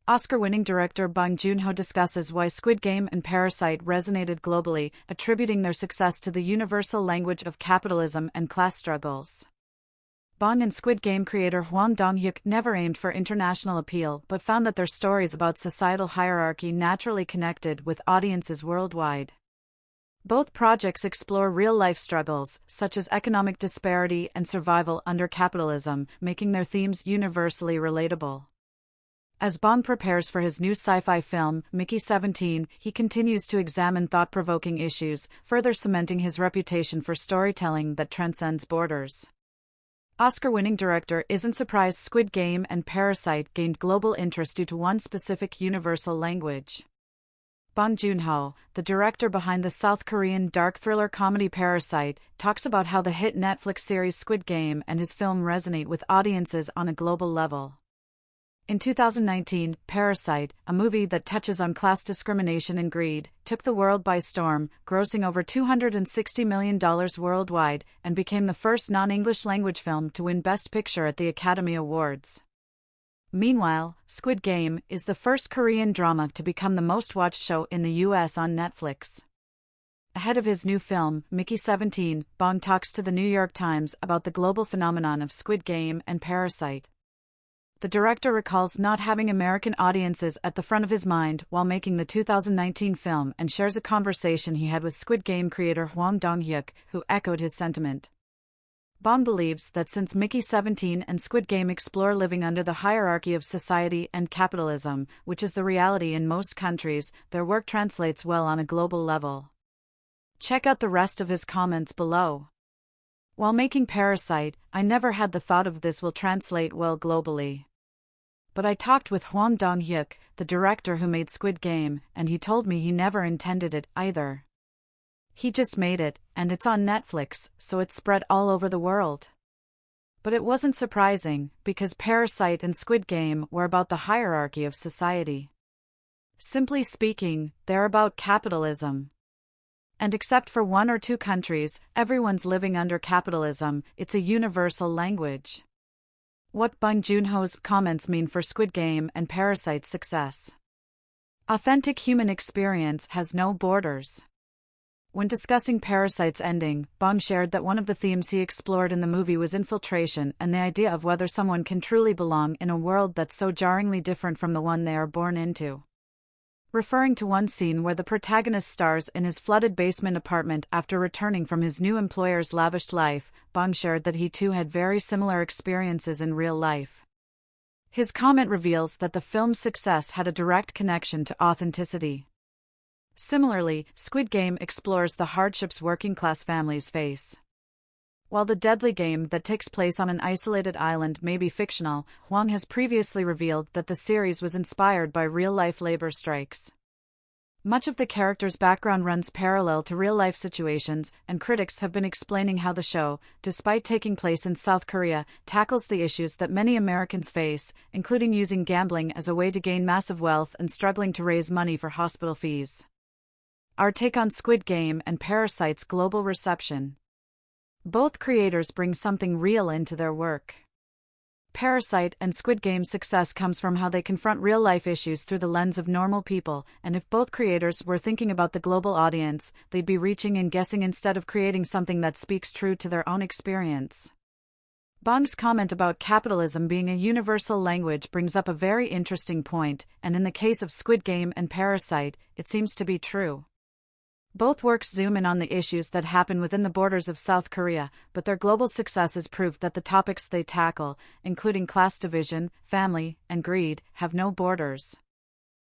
Oscar-winning director Bong Joon-ho discusses why Squid Game and Parasite resonated globally, attributing their success to the universal language of capitalism and class struggles. Bong and Squid Game creator Hwang Dong-hyuk never aimed for international appeal but found that their stories about societal hierarchy naturally connected with audiences worldwide. Both projects explore real-life struggles, such as economic disparity and survival under capitalism, making their themes universally relatable. As Bong prepares for his new sci-fi film, Mickey 17, he continues to examine thought-provoking issues, further cementing his reputation for storytelling that transcends borders. Oscar-winning director isn't surprised Squid Game and Parasite gained global interest due to one specific universal language. Bong Joon-ho, the director behind the South Korean dark thriller comedy Parasite, talks about how the hit Netflix series Squid Game and his film resonate with audiences on a global level. In 2019, Parasite, a movie that touches on class discrimination and greed, took the world by storm, grossing over $260 million worldwide, and became the first non-English language film to win Best Picture at the Academy Awards. Meanwhile, Squid Game is the first Korean drama to become the most-watched show in the US on Netflix. Ahead of his new film, Mickey 17, Bong talks to the New York Times about the global phenomenon of Squid Game and Parasite. The director recalls not having American audiences at the front of his mind while making the 2019 film and shares a conversation he had with Squid Game creator Hwang Dong-hyuk, who echoed his sentiment. Bong believes that since Mickey 17 and Squid Game explore living under the hierarchy of society and capitalism, which is the reality in most countries, their work translates well on a global level. Check out the rest of his comments below. While making Parasite, I never had the thought of this will translate well globally. But I talked with Hwang Dong-hyuk, the director who made Squid Game, and he told me he never intended it either. He just made it, and it's on Netflix, so it's spread all over the world. But it wasn't surprising, because Parasite and Squid Game were about the hierarchy of society. Simply speaking, they're about capitalism. And except for one or two countries, everyone's living under capitalism. It's a universal language. What Bong Joon-ho's comments mean for Squid Game and Parasite's success. Authentic human experience has no borders. When discussing Parasite's ending, Bong shared that one of the themes he explored in the movie was infiltration and the idea of whether someone can truly belong in a world that's so jarringly different from the one they are born into. Referring to one scene where the protagonist stars in his flooded basement apartment after returning from his new employer's lavish life, Bong shared that he too had very similar experiences in real life. His comment reveals that the film's success had a direct connection to authenticity. Similarly, Squid Game explores the hardships working-class families face. While the deadly game that takes place on an isolated island may be fictional, Hwang has previously revealed that the series was inspired by real-life labor strikes. Much of the character's background runs parallel to real-life situations, and critics have been explaining how the show, despite taking place in South Korea, tackles the issues that many Americans face, including using gambling as a way to gain massive wealth and struggling to raise money for hospital fees. Our take on Squid Game and Parasite's global reception. Both creators bring something real into their work. Parasite and Squid Game's success comes from how they confront real-life issues through the lens of normal people, and if both creators were thinking about the global audience, they'd be reaching and guessing instead of creating something that speaks true to their own experience. Bong's comment about capitalism being a universal language brings up a very interesting point, and in the case of Squid Game and Parasite, it seems to be true. Both works zoom in on the issues that happen within the borders of South Korea, but their global successes prove that the topics they tackle, including class division, family, and greed, have no borders.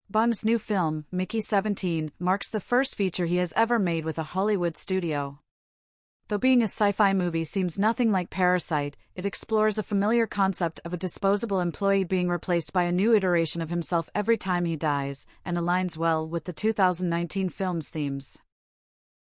Bong's new film, Mickey 17, marks the first feature he has ever made with a Hollywood studio. Though being a sci-fi movie seems nothing like Parasite, it explores a familiar concept of a disposable employee being replaced by a new iteration of himself every time he dies, and aligns well with the 2019 film's themes.